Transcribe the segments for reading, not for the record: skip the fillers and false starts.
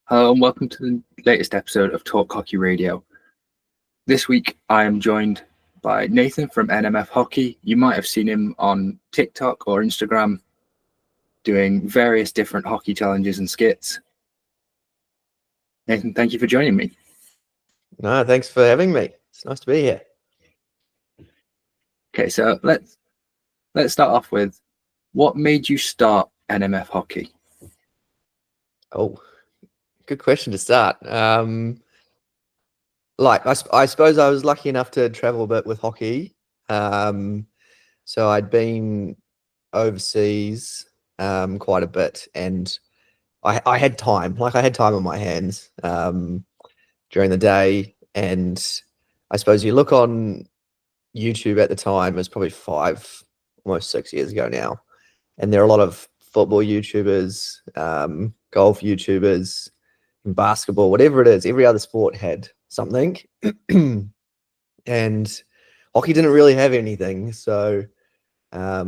Hello and welcome to the latest episode of Talk Hockey Radio. This week I am joined by Nathan from NMF Hockey. You might have seen him on TikTok or Instagram doing various different hockey challenges and skits. Nathan, thank you for joining me. No, thanks for having me. It's nice to be here. Okay, so let's start off with what made you start NMF Hockey? Oh, good question to start. I suppose I was lucky enough to travel a bit with hockey. So I'd been overseas quite a bit, and I had time. I had time on my hands during the day, and I suppose you look on YouTube at the time, it was probably almost 6 years ago now, and there are a lot of football YouTubers, golf YouTubers, basketball, whatever it is. Every other sport had something, and hockey didn't really have anything. So I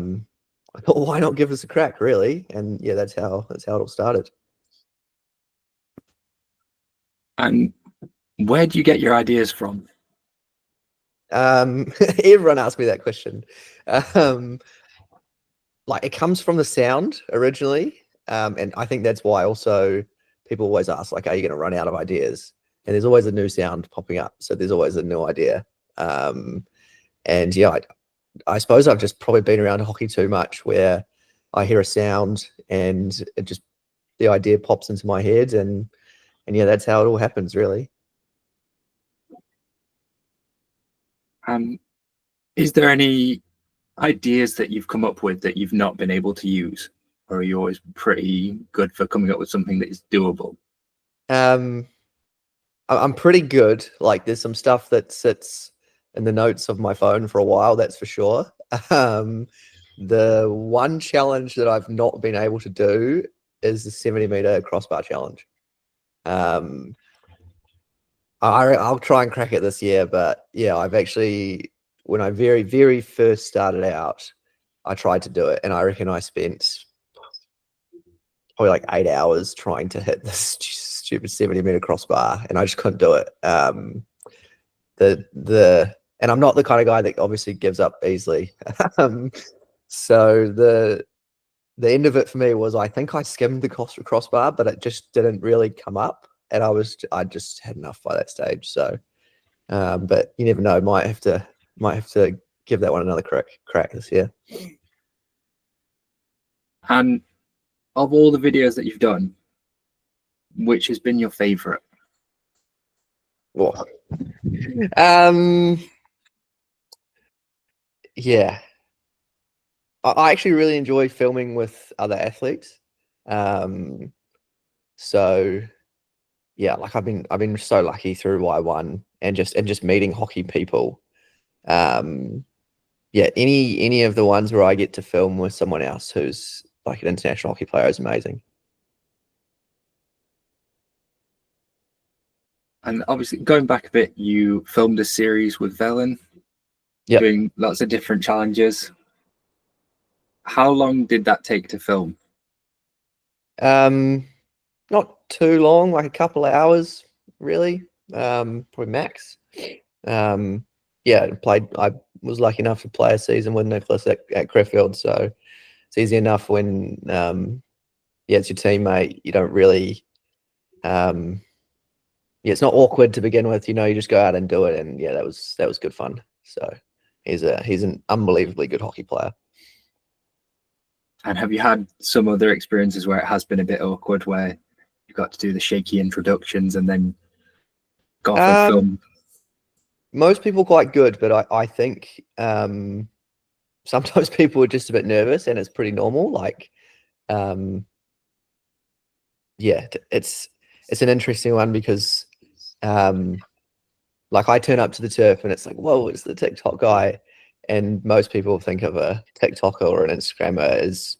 thought, why not give this a crack, really? And yeah, that's how it all started. And where do you get your ideas from? Everyone asks me that question. It comes from the sound originally, and I think that's why also people always ask, are you going to run out of ideas? And there's always a new sound popping up, so there's always a new idea. And yeah, I suppose I've just probably been around hockey too much, where I hear a sound and the idea pops into my head, and yeah, that's how it all happens, really. Is there any ideas that you've come up with that you've not been able to use, or are you always pretty good for coming up with something that is doable? I'm pretty good. There's some stuff that sits in the notes of my phone for a while, that's for sure. The one challenge that I've not been able to do is the 70-meter crossbar challenge. I'll try and crack it this year, but yeah, I've actually, when I very, very first started out, I tried to do it, and I reckon I spent probably 8 hours trying to hit this stupid 70-meter crossbar, and I just couldn't do it. And I'm not the kind of guy that obviously gives up easily. So the end of it for me was, I think I skimmed the crossbar, but it just didn't really come up, and I just had enough by that stage. So, but you never know, might have to give that one another crack this year. And of all the videos that you've done, which has been your favorite? Oh. Yeah, I actually really enjoy filming with other athletes. So yeah, I've been so lucky through Y1 and just meeting hockey people. Yeah, any of the ones where I get to film with someone else who's an international hockey player is amazing. And obviously, going back a bit, you filmed a series with Velen, doing lots of different challenges. How long did that take to film? Not too long, a couple of hours, really. Probably max. Yeah, I was lucky enough to play a season with Nicholas at Crefeld, so it's easy enough when it's your teammate. You don't really it's not awkward to begin with. You just go out and do it, and yeah, that was good fun. So he's an unbelievably good hockey player. And have you had some other experiences where it has been a bit awkward, where you got to do the shaky introductions and then go off and film? Most people quite good, but I think sometimes people are just a bit nervous, and it's pretty normal. Yeah, it's an interesting one because I turn up to the turf and it's whoa, it's the TikTok guy, and most people think of a TikToker or an Instagrammer as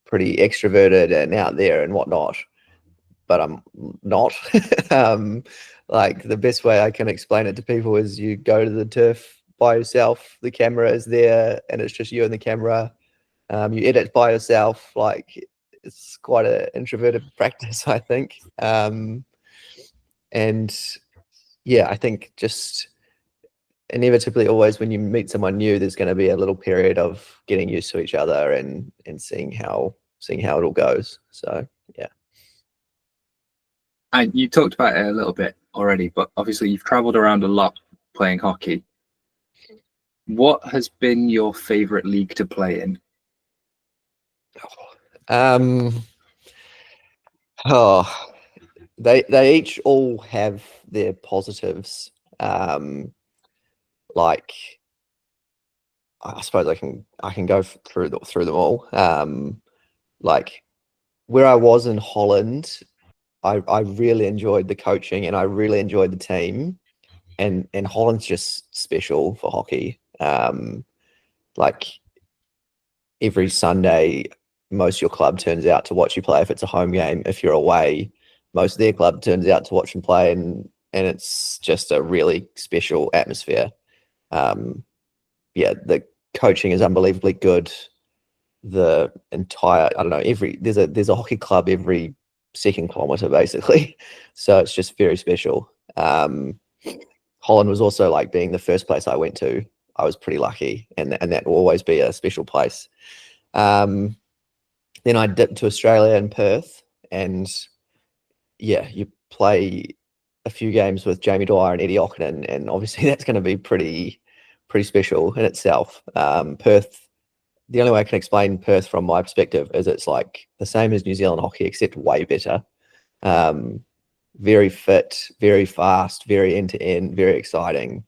pretty extroverted and out there and whatnot, but I'm not. The best way I can explain it to people is you go to the turf by yourself, the camera is there, and it's just you and the camera. You edit by yourself. it's quite an introverted practice, I think. And yeah, I think just inevitably always when you meet someone new, there's going to be a little period of getting used to each other and seeing how it all goes. So yeah. And you talked about it a little bit already, but obviously you've traveled around a lot playing hockey. What has been your favorite league to play in? Oh, they each all have their positives. Like I suppose I can go through them all. Like where I was in Holland, I really enjoyed the coaching and I really enjoyed the team. And Holland's just special for hockey. Like every Sunday, most of your club turns out to watch you play if it's a home game. If you're away, most of their club turns out to watch them play, and it's just a really special atmosphere. Yeah, the coaching is unbelievably good. The entire I don't know there's a hockey club every second kilometer basically, so it's just very special. Holland was also like being the first place I went to. I was pretty lucky, and that will always be a special place. Then I dipped to Australia and Perth, and yeah, you play a few games with Jamie Dwyer and Eddie Okinen, and obviously that's going to be pretty special in itself. Perth, the only way I can explain Perth from my perspective is it's like the same as New Zealand hockey, except way better. Very fit, very fast, very end to end, very exciting,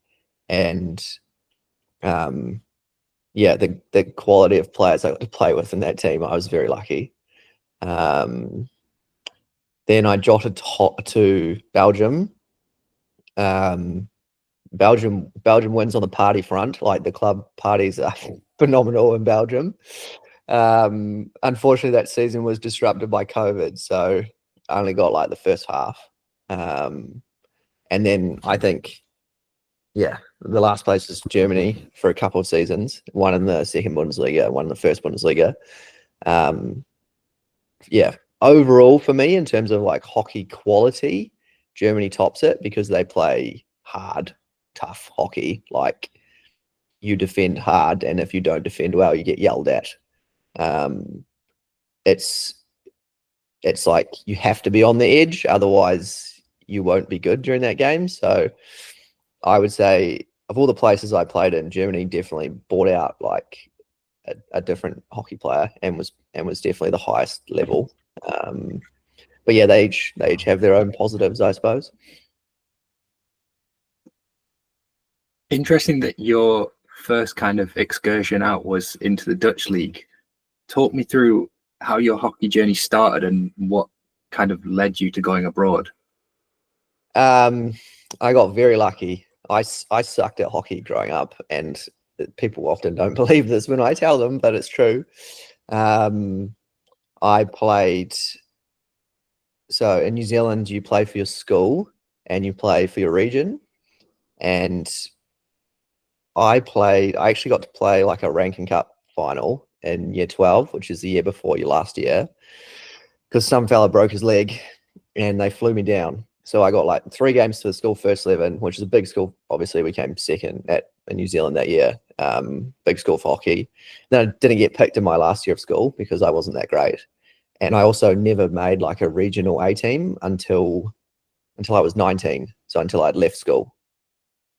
and yeah, the quality of players I got to play with in that team, I was very lucky. Then I jotted to Belgium. Belgium wins on the party front. Like the club parties are phenomenal in Belgium. Unfortunately, that season was disrupted by COVID, so I only got like the first half. And then I think, yeah, the last place is Germany for a couple of seasons. One in the second Bundesliga, one in the first Bundesliga. Yeah, overall for me, in terms of like hockey quality, Germany tops it because they play hard, tough hockey. Like you defend hard, and if you don't defend well, you get yelled at. It's like you have to be on the edge, otherwise you won't be good during that game. So I would say of all the places I played in, Germany definitely brought out like a different hockey player and was definitely the highest level. But yeah, they each have their own positives, I suppose. Interesting that your first kind of excursion out was into the Dutch league. Talk me through how your hockey journey started and what kind of led you to going abroad. I got very lucky. I sucked at hockey growing up, and people often don't believe this when I tell them, but it's true. I played. So in New Zealand, you play for your school and you play for your region. And I actually got to play like a ranking cup final in year 12, which is the year before your last year, because some fella broke his leg and they flew me down. So I got like 3 games for the school first 11, which is a big school. Obviously, we came second in New Zealand that year. Big school for hockey. Then I didn't get picked in my last year of school because I wasn't that great. And I also never made like a regional A team until I was 19. So until I'd left school.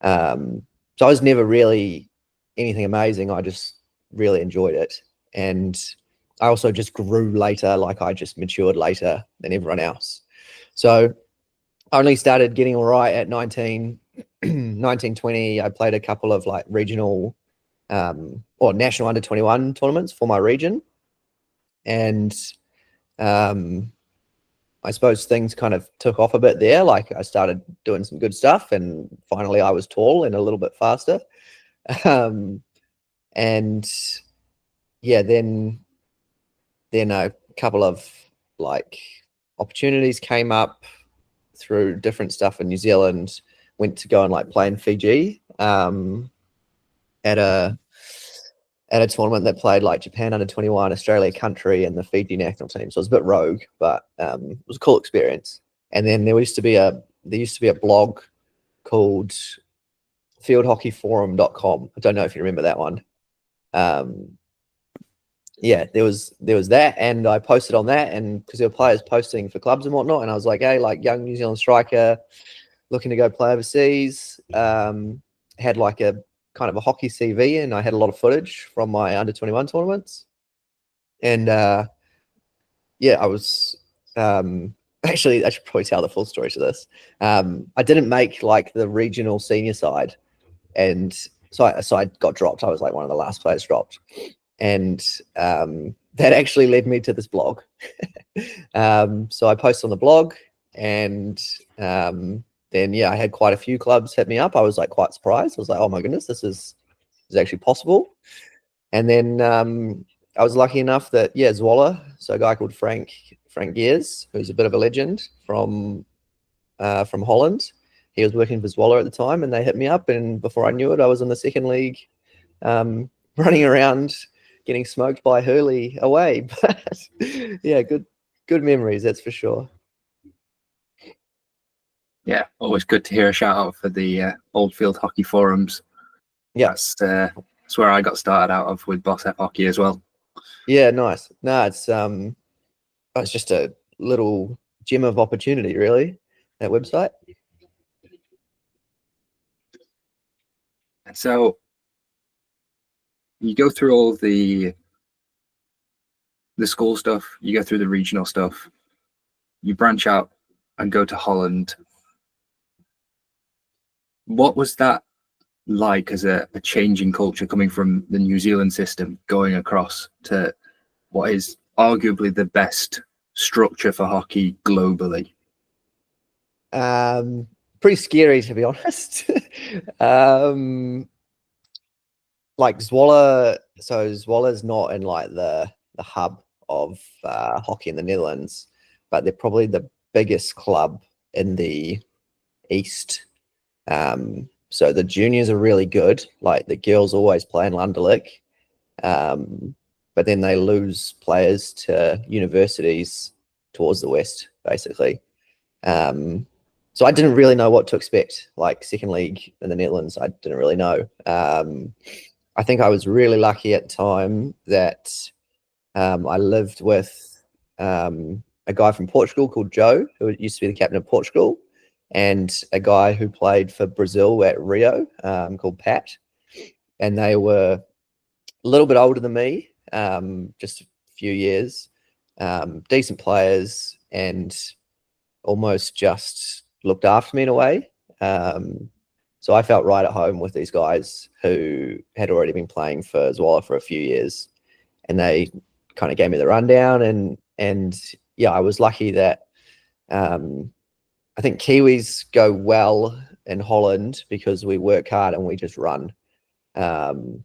So I was never really anything amazing. I just really enjoyed it. And I also just grew later. Like I just matured later than everyone else. So I only started getting all right at 19, 19, 20. I played a couple of like regional or national under 21 tournaments for my region. And I suppose things kind of took off a bit there. Like I started doing some good stuff, and finally I was tall and a little bit faster. And yeah, then a couple of like opportunities came up through different stuff in New Zealand. Went to go and like play in Fiji at at a tournament that played like Japan under-21, Australia country, and the Fiji national team. So it was a bit rogue, but it was a cool experience. And then there used to be a blog called fieldhockeyforum.com. I don't know if you remember that one. Yeah, there was that, and I posted on that, and because there were players posting for clubs and whatnot, and I was like, hey, like young New Zealand striker looking to go play overseas. Had like a kind of a hockey CV, and I had a lot of footage from my under-21 tournaments. And yeah, I was actually, I should probably tell the full story to this. I didn't make like the regional senior side, and so I got dropped. I was like one of the last players dropped, and that actually led me to this blog. So I posted on the blog, and then yeah, I had quite a few clubs hit me up. I was like quite surprised. I was like, oh my goodness, this is actually possible. And then I was lucky enough that Zwolle, so a guy called Frank Geers, who's a bit of a legend from Holland. He was working for Zwolle at the time, and they hit me up, and before I knew it, I was in the second league, running around getting smoked by Hurley away. But yeah, good memories, that's for sure. Yeah, always good to hear a shout out for the Old Field Hockey Forums. Yeah, that's where I got started out of with Boss F Hockey as well. Yeah, nice. No, it's just a little gem of opportunity, really, that website. And so you go through all the school stuff, you go through the regional stuff, you branch out and go to Holland. What was that like as a change in culture coming from the New Zealand system going across to what is arguably the best structure for hockey globally? Pretty scary, to be honest. Like Zwolle, so Zwolle's not in like the hub of hockey in the Netherlands, but they're probably the biggest club in the East. So the juniors are really good. Like the girls always play in Landerlik, but then they lose players to universities towards the West, basically. So I didn't really know what to expect. Like second league in the Netherlands, I didn't really know. I think I was really lucky at the time that I lived with a guy from Portugal called Joe, who used to be the captain of Portugal, and a guy who played for Brazil at Rio called Pat. And they were a little bit older than me, just a few years, decent players, and almost just looked after me in a way. So I felt right at home with these guys who had already been playing for Zwolle for a few years, and they kind of gave me the rundown. And yeah, I was lucky that I think Kiwis go well in Holland because we work hard and we just run. And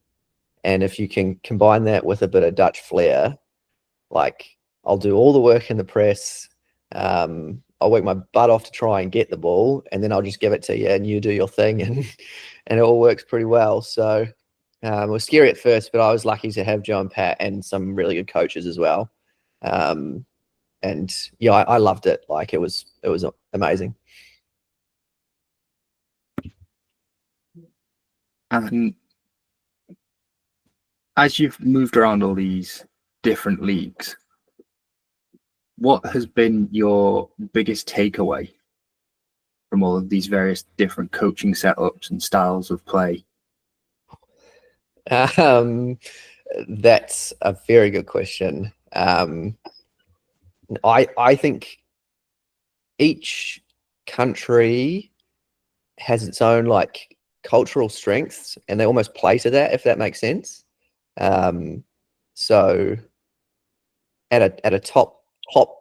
if you can combine that with a bit of Dutch flair, like I'll do all the work in the press. I'll work my butt off to try and get the ball, and then I'll just give it to you and you do your thing, and it all works pretty well. So it was scary at first, but I was lucky to have Joe and Pat and some really good coaches as well. And yeah, I loved it. Like it was amazing. And as you've moved around all these different leagues, what has been your biggest takeaway from all of these various different coaching setups and styles of play? That's a very good question. I think each country has its own like cultural strengths, and they almost play to that, if that makes sense. So at a top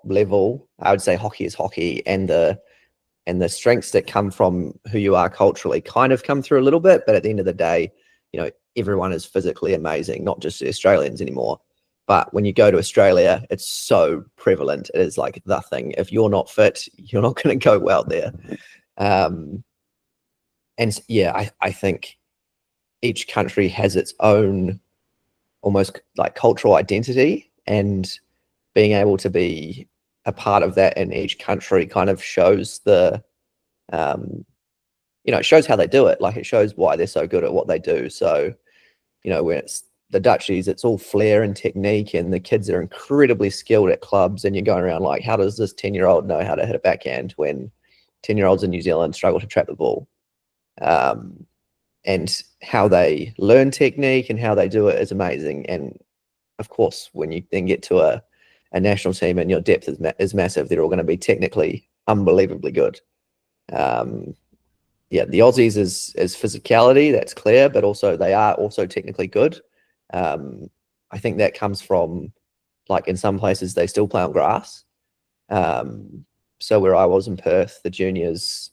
level, I would say hockey is hockey, and the strengths that come from who you are culturally kind of come through a little bit, but at the end of the day, you know, everyone is physically amazing, not just the Australians anymore. But when you go to Australia, it's so prevalent. It is like the thing. If you're not fit, you're not going to go well there. And yeah, I think each country has its own almost like cultural identity, and being able to be a part of that in each country kind of shows the it shows how they do it. Like, it shows why they're so good at what they do. So, when it's the Dutchies, it's all flair and technique, and the kids are incredibly skilled at clubs, and you're going around like, how does this 10-year-old know how to hit a backhand when 10-year-olds in New Zealand struggle to trap the ball? And how they learn technique and how they do it is amazing. And of course, when you then get to a national team and your depth is massive, they're all going to be technically unbelievably good. Yeah, the Aussies is physicality, that's clear, but also they are also technically good. I think that comes from, like, in some places they still play on grass. So where I was in Perth, the juniors,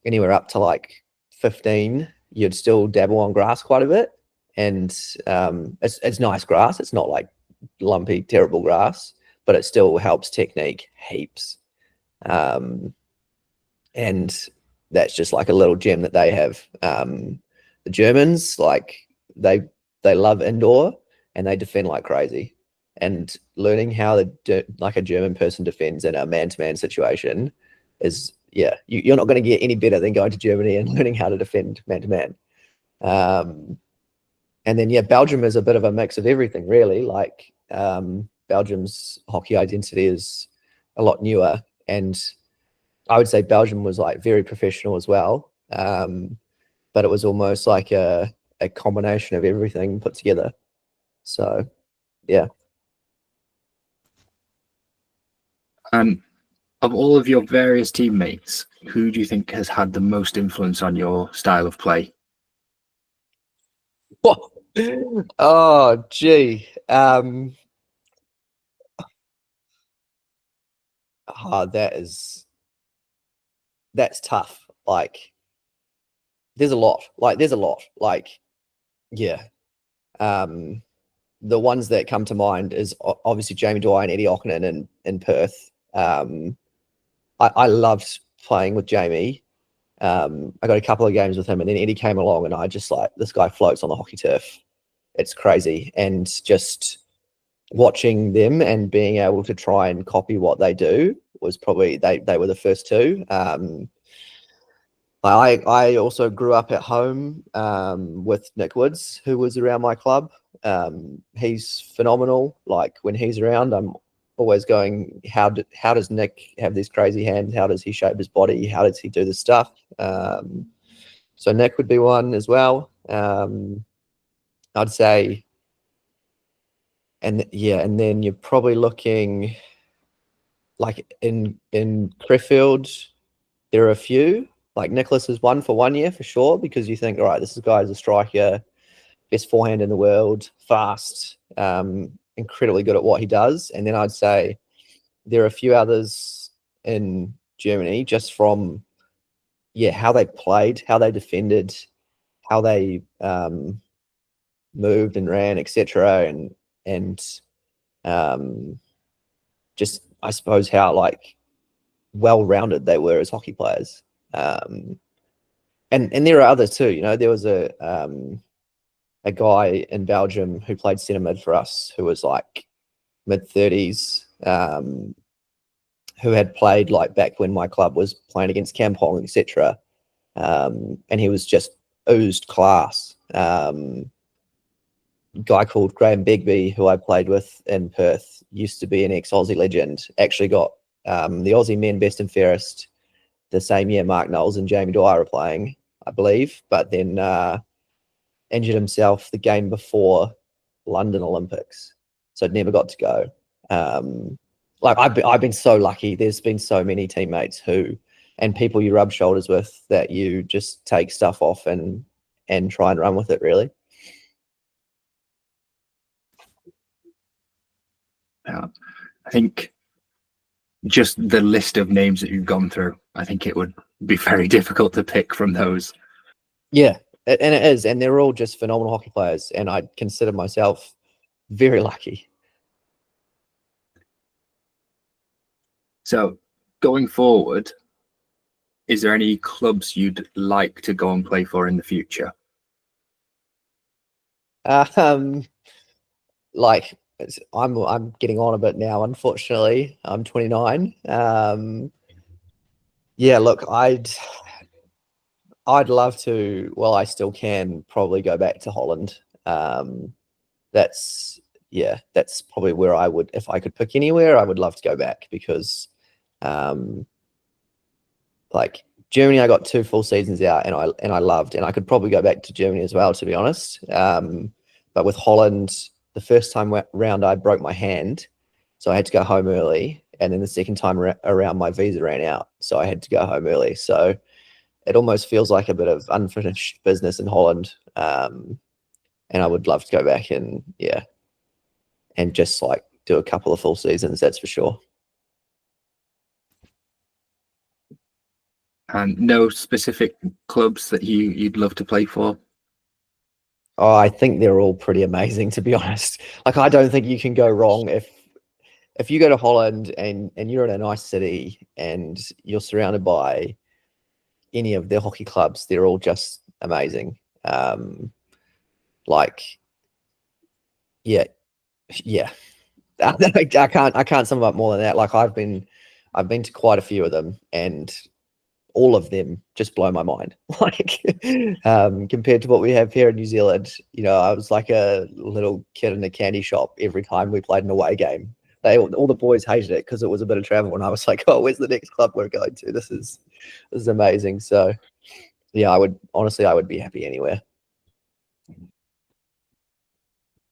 anywhere up to like 15, you'd still dabble on grass quite a bit. And it's nice grass. It's not like lumpy, terrible grass, but it still helps technique heaps. And that's just like a little gem that they have. The Germans, like, they love indoor and they defend like crazy. And learning how like a German person defends in a man-to-man situation is, yeah, you're not going to get any better than going to Germany and learning how to defend man-to-man. And then, yeah, Belgium is a bit of a mix of everything, really. Like, Belgium's hockey identity is a lot newer, and I would say Belgium was like very professional as well. But it was almost like a combination of everything put together. So, yeah. Of all of your various teammates, who do you think has had the most influence on your style of play? Oh, gee. That's tough. Like, there's a lot. Like, yeah. The ones that come to mind is obviously Jamie Dwyer and Eddie Okinen in Perth. I loved playing with Jamie. I got a couple of games with him, and then Eddie came along, and I just like, this guy floats on the hockey turf. It's crazy. And just watching them and being able to try and copy what they do was probably, they were the first two. I also grew up at home with Nick Woods, who was around my club. He's phenomenal. Like, when he's around, I'm always going, how does Nick have these crazy hands? How does he shape his body? How does he do this stuff? So Nick would be one as well. I'd say, and then you're probably looking like in Crefeld, there are a few. Like, Nicholas is one for 1 year for sure, because you think, all right, this guy's a striker, best forehand in the world, fast, incredibly good at what he does. And then I'd say there are a few others in Germany, just from, yeah, how they played, how they defended, how they moved and ran, etc. And just, I suppose, how like well-rounded they were as hockey players. And there are others too. There was a guy in Belgium who played centre mid for us, who was like mid-30s, who had played like back when my club was playing against Kampong, etc. And he was just oozed class. Guy called Graham Begbie, who I played with in Perth, used to be an ex-Aussie legend. Actually got the Aussie men best and fairest the same year Mark Knowles and Jamie Dwyer were playing, I believe, but then injured himself the game before London Olympics, so never got to go. Like, I've been so lucky. There's been so many teammates and people you rub shoulders with that you just take stuff off and try and run with it, really. I think just the list of names that you've gone through, I think it would be very difficult to pick from those. Yeah, and it is, and they're all just phenomenal hockey players, and I consider myself very lucky. So, going forward, is there any clubs you'd like to go and play for in the future? like I'm getting on a bit now. Unfortunately, I'm 29. Yeah, look, I'd love to. Well, I still can probably go back to Holland. That's probably where I would, if I could pick anywhere, I would love to go back because, like Germany, I got 2 full seasons out, and I loved, and I could probably go back to Germany as well, to be honest. But with Holland, the first time round, I broke my hand, so I had to go home early, and then the second time around, my visa ran out, so I had to go home early. So it almost feels like a bit of unfinished business in Holland. And I would love to go back and just like do a couple of full seasons, that's for sure. And no specific clubs that you'd love to play for? Oh, I think they're all pretty amazing, to be honest. Like, I don't think you can go wrong if you go to Holland and you're in a nice city and you're surrounded by any of their hockey clubs. They're all just amazing. Like, yeah, yeah. I can't sum up more than that. Like, I've been to quite a few of them, and all of them just blow my mind. Like, compared to what we have here in New Zealand, I was like a little kid in a candy shop every time we played an away game. All the boys hated it because it was a bit of travel, and I was like, oh, where's the next club we're going to? This is amazing. So yeah, I would be happy anywhere.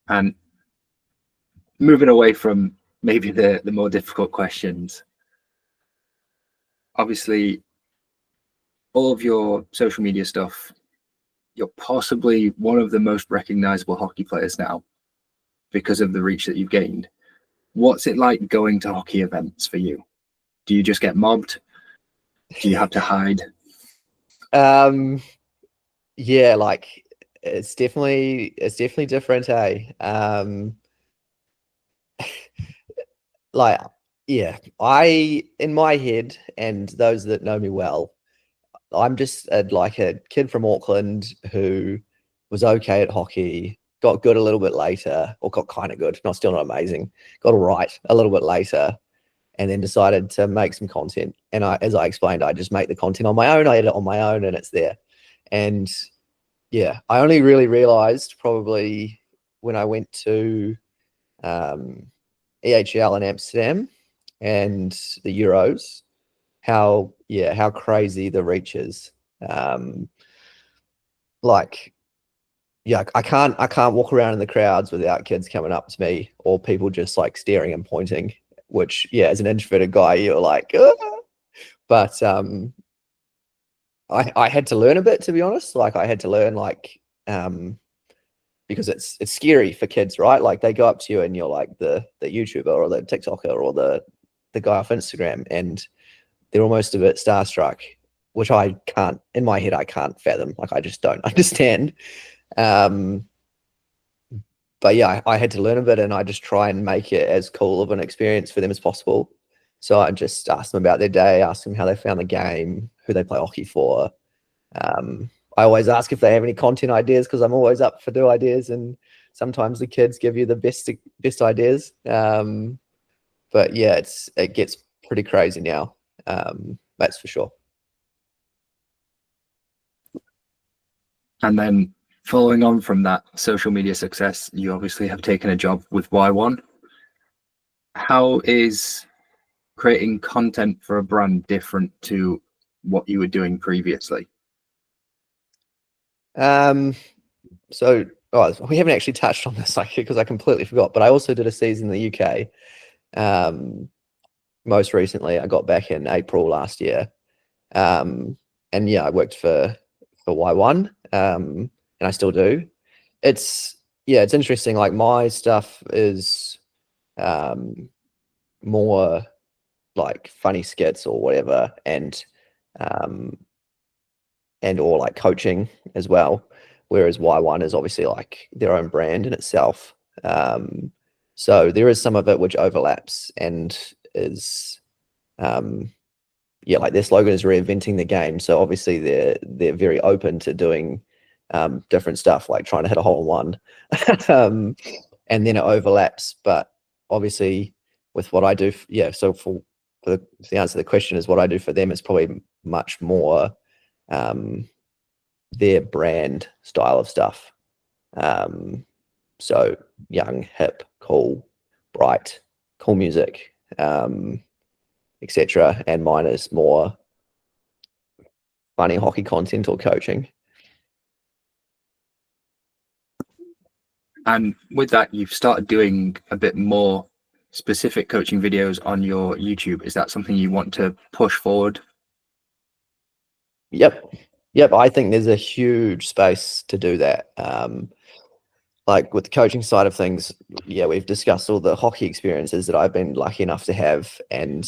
And moving away from maybe the more difficult questions, obviously all of your social media stuff, you're possibly one of the most recognizable hockey players now because of the reach that you've gained. What's it like going to hockey events for you? Do you just get mobbed? Do you have to hide? Yeah, like it's definitely different, eh? Like, yeah, in my head, and those that know me well, I'm just like a kid from Auckland who was okay at hockey, got good a little bit later, or got kind of good, still not amazing, got all right a little bit later, and then decided to make some content. And as I explained, I just make the content on my own, I edit on my own, and it's there. And yeah, I only really realized probably when I went to EHL in Amsterdam and the Euros, how crazy the reach is. Like, yeah, I can't walk around in the crowds without kids coming up to me or people just like staring and pointing, which, yeah, as an introverted guy, you're like, ah! But I had to learn a bit, to be honest. Like, I had to learn, like, because it's scary for kids, right? Like, they go up to you and you're like the YouTuber or the TikToker or the guy off Instagram, and they're almost a bit starstruck, which I can't, in my head, I can't fathom. Like, I just don't understand. But yeah, I had to learn a bit, and I just try and make it as cool of an experience for them as possible. So I just asked them about their day, asked them how they found the game, who they play hockey for. I always ask if they have any content ideas because I'm always up for new ideas, and sometimes the kids give you the best ideas. But yeah, it gets pretty crazy now. That's for sure. And then following on from that social media success, you obviously have taken a job with Y1. How is creating content for a brand different to what you were doing previously? So we haven't actually touched on this, like, because I completely forgot, but I also did a season in the UK. Most recently, I got back in April last year. And yeah, I worked for Y1, and I still do. It's interesting. Like, my stuff is more like funny skits or whatever, and or like coaching as well. Whereas Y1 is obviously like their own brand in itself. So there is some of it which overlaps and is, like, their slogan is reinventing the game. So obviously they're very open to doing different stuff, like trying to hit a hole in one. and then it overlaps. But obviously, with what I do, so for the answer to the question is what I do for them is probably much more their brand style of stuff. So young, hip, cool, bright, cool music, etc. And mine is more funny hockey content or coaching. And with that, you've started doing a bit more specific coaching videos on your YouTube. Is that something you want to push forward? Yep. I think there's a huge space to do that. Like with the coaching side of things, we've discussed all the hockey experiences that I've been lucky enough to have, and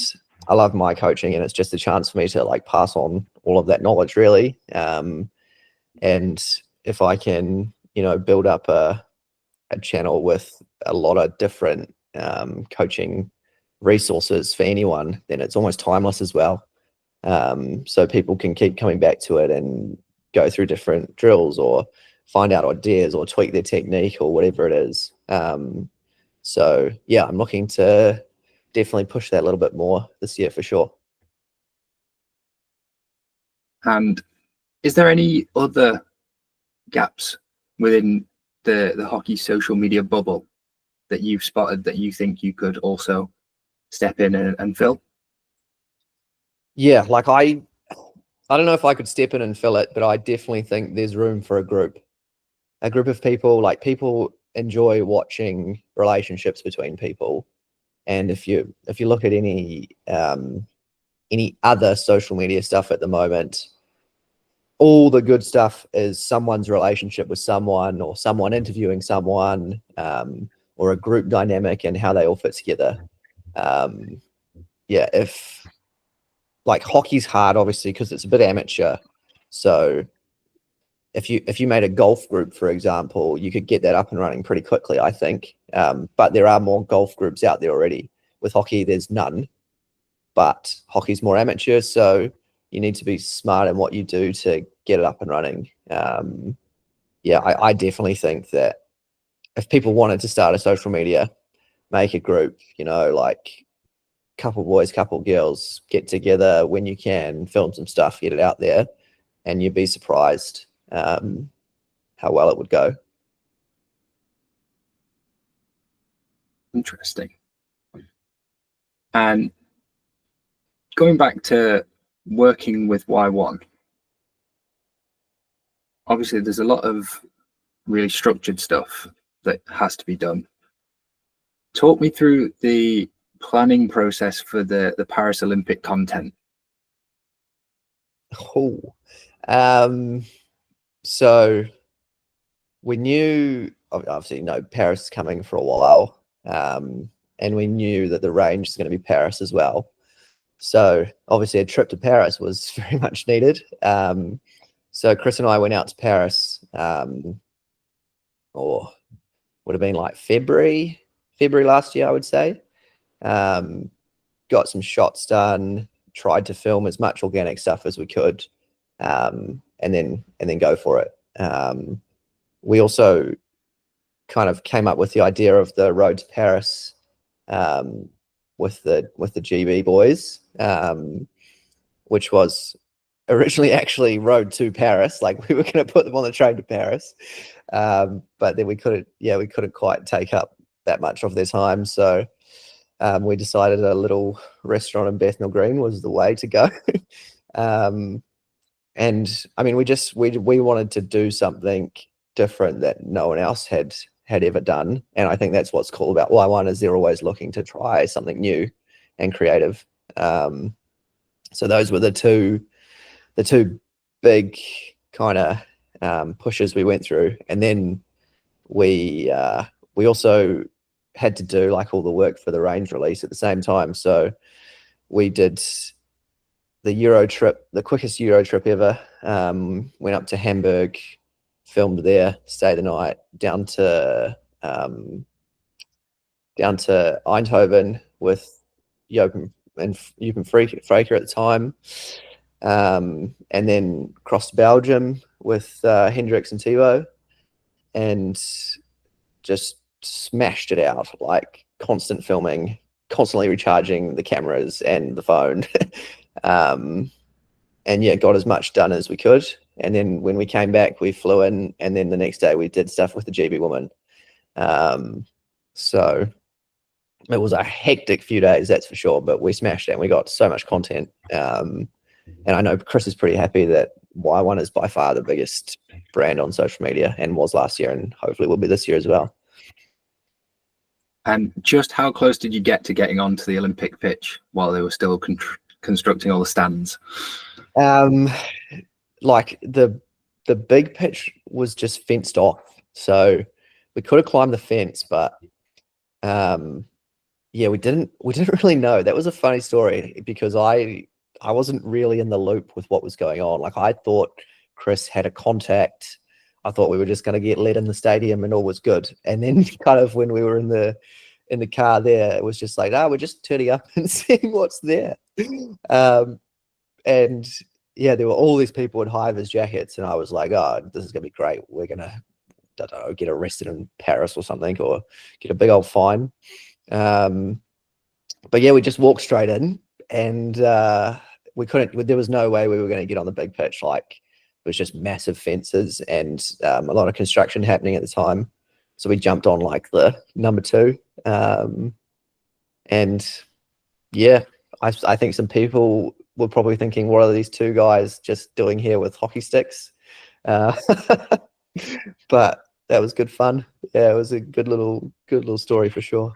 I love my coaching, and it's just a chance for me to like pass on all of that knowledge, really. And if I can, build up a channel with a lot of different coaching resources for anyone, then it's almost timeless as well. So people can keep coming back to it and go through different drills or find out ideas or tweak their technique or whatever it is. So yeah, I'm looking to definitely push that a little bit more this year for sure. And is there any other gaps within the hockey social media bubble that you've spotted that you think you could also step in and fill? Yeah, like I don't know if I could step in and fill it, but I definitely think there's room for a group of people. Like, people enjoy watching relationships between people, and if you look at any other social media stuff at the moment, all the good stuff is someone's relationship with someone, or someone interviewing someone, or a group dynamic and how they all fit together. If like hockey's hard, obviously, because it's a bit amateur. So if you made a golf group, for example, you could get that up and running pretty quickly, I think. But there are more golf groups out there already. With hockey, there's none. But hockey's more amateur, so you need to be smart in what you do to get it up and running. I definitely think that if people wanted to start a social media, make a group, like couple boys, couple girls, get together when you can, film some stuff, get it out there, and you'd be surprised how well it would go. Interesting. And going back to working with Y1, obviously there's a lot of really structured stuff that has to be done. Talk me through the planning process for the Paris Olympic content. So we knew, obviously, Paris is coming for a while, and we knew that the range is going to be Paris as well. So obviously a trip to Paris was very much needed. So Chris and I went out to Paris, or would have been like February last year, I would say. Got some shots done, tried to film as much organic stuff as we could, and then go for it. We also kind of came up with the idea of the road to Paris with the GB boys, which was originally actually road to Paris. Like, we were going to put them on the train to Paris, but then we couldn't quite take up that much of their time. So we decided a little restaurant in Bethnal Green was the way to go. And I mean, we wanted to do something different that no one else had ever done. And I think that's what's cool about Y1, is they're always looking to try something new and creative. So those were the two big kind of pushes we went through. And then we also had to do like all the work for the range release at the same time. So we did the Euro trip, the quickest Euro trip ever. Went up to Hamburg, filmed there, stayed the night, down to Eindhoven with Jopen Fraker at the time, and then crossed Belgium with Hendricks and Thibaut, and just smashed it out, like constant filming, constantly recharging the cameras and the phone. And yeah, got as much done as we could. And then when we came back, we flew in, and then the next day we did stuff with the GB woman. So it was a hectic few days, that's for sure, but we smashed it and we got so much content. And I know Chris is pretty happy that Y1 is by far the biggest brand on social media, and was last year, and hopefully will be this year as well. And just how close did you get to getting onto the Olympic pitch while they were still constructing all the stands? Like the big pitch was just fenced off, so we could have climbed the fence, but yeah, we didn't really know. That was a funny story, because I wasn't really in the loop with what was going on. Like, I thought Chris had a contact. I thought we were just going to get let in the stadium and all was good. And then kind of when we were in the car there, it was just like, we're just turning up and seeing what's there. And yeah, there were all these people in high-vis jackets, and I was like, oh, this is going to be great. We're going to, I don't know, get arrested in Paris or something, or get a big old fine. But yeah, we just walked straight in, and we couldn't, there was no way we were going to get on the big pitch. Like, it was just massive fences and a lot of construction happening at the time. So we jumped on like the number 2. And yeah, I think some people were probably thinking, what are these 2 guys just doing here with hockey sticks? But that was good fun. Yeah, it was a good little story for sure.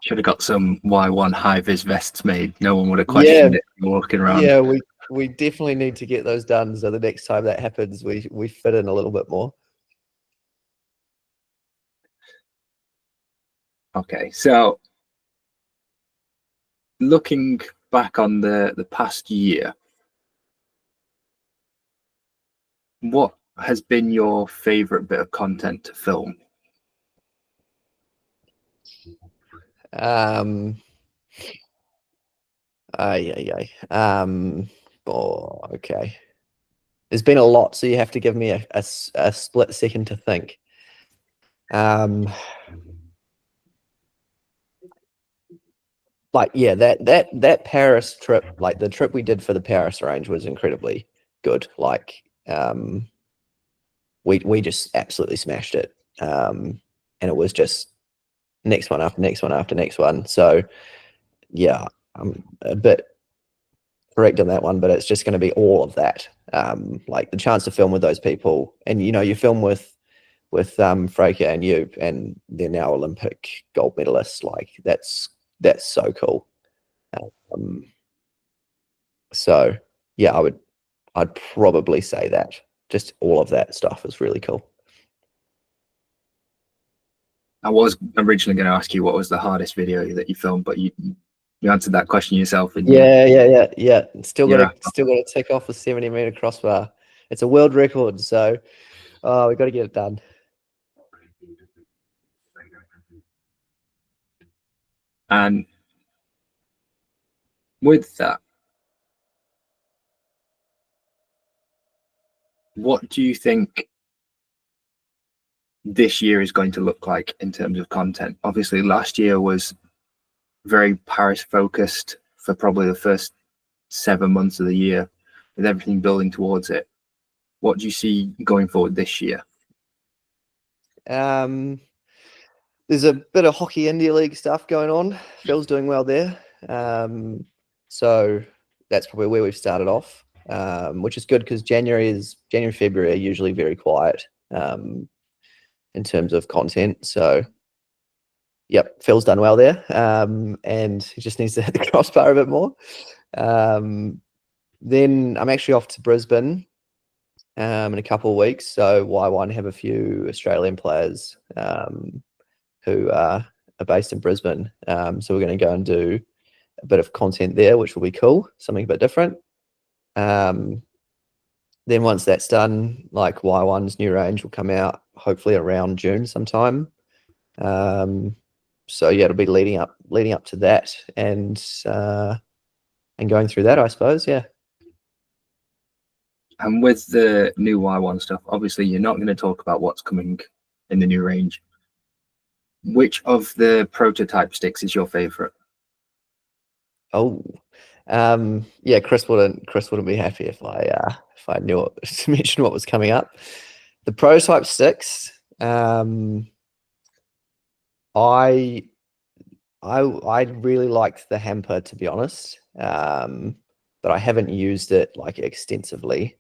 Should have got some Y1 high-vis vests made. No one would have questioned it walking around. Yeah, we definitely need to get those done, so the next time that happens, we fit in a little bit more. Okay, so looking back on the past year, what has been your favorite bit of content to film? Okay. There's been a lot, so you have to give me a split second to think. Like, yeah, that Paris trip, like the trip we did for the Paris range, was incredibly good. Like, we just absolutely smashed it. And it was just next one after next one after next one. So yeah, I'm a bit correct on that one, but it's just going to be all of that. Like, the chance to film with those people, and you film with Freke and Joop, and they're now Olympic gold medalists. Like, that's so cool. So yeah, I'd probably say that just all of that stuff is really cool. I was originally going to ask you what was the hardest video that you filmed, but you answered that question yourself. Yeah. Still got to tick off the 70-meter crossbar. It's a world record, so we've got to get it done. And with that, what do you think this year is going to look like in terms of content? Obviously, last year was very Paris focused for probably the first 7 months of the year, with everything building towards it. What do you see going forward this year? There's a bit of Hockey India League stuff going on. Phil's doing well there. So that's probably where we've started off, which is good, because January, February are usually very quiet in terms of content. So yep, Phil's done well there, and he just needs to hit the crossbar a bit more. Then I'm actually off to Brisbane in a couple of weeks. So Y1 have a few Australian players who are based in Brisbane. So we're going to go and do a bit of content there, which will be cool, something a bit different. Then once that's done, like, Y1's new range will come out hopefully around June sometime. So yeah, it'll be leading up to that, and going through that, I suppose. Yeah. And with the new Y1 stuff, obviously you're not going to talk about what's coming in the new range. Which of the prototype sticks is your favorite? Oh, yeah, Chris wouldn't be happy if I knew what, to mention what was coming up. The prototype sticks. I really liked the hamper, to be honest, but I haven't used it like extensively.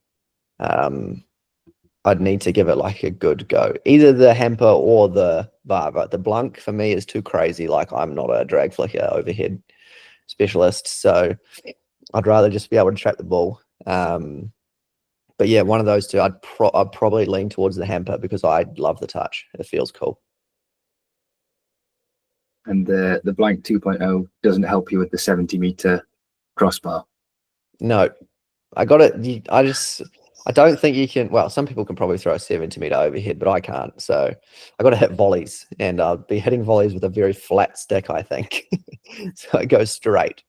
I'd need to give it like a good go. Either the hamper or the bar, but the Blunk for me is too crazy. Like I'm not a drag flicker overhead specialist, so I'd rather just be able to trap the ball. But yeah, one of those two. I'd probably lean towards the hamper because I love the touch. It feels cool. And the Blank 2.0 doesn't help you with the 70-meter crossbar. No, I got it. I don't think you can. Well, some people can probably throw a 70-meter overhead, but I can't. So I got to hit volleys, and I'll be hitting volleys with a very flat stick, I think. So it goes straight.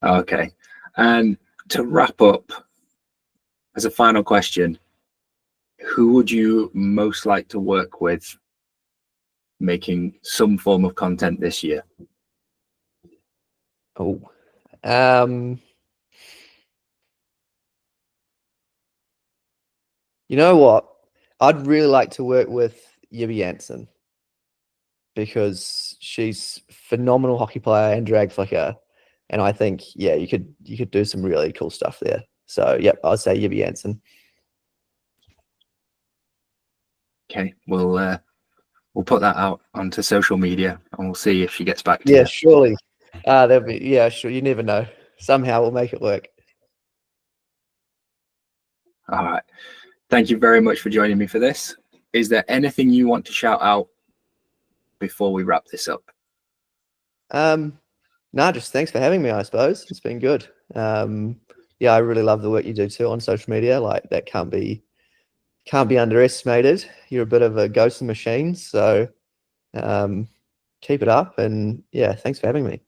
Okay. And to wrap up, as a final question, who would you most like to work with making some form of content this year? Oh, you know what? I'd really like to work with Yibby Jansen because she's a phenomenal hockey player and drag flicker, and I think yeah, you could do some really cool stuff there. So yep, I'd say Yibby Jansen. Okay, we'll put that out onto social media and we'll see if she gets back to Yeah, you. surely. That'd be yeah, sure. You never know. Somehow we'll make it work. All right. Thank you very much for joining me for this. Is there anything you want to shout out before we wrap this up? No, just thanks for having me, I suppose. It's been good. Yeah, I really love the work you do too on social media. Like that can't be underestimated. You're a bit of a go-to machine, so keep it up, and yeah, thanks for having me.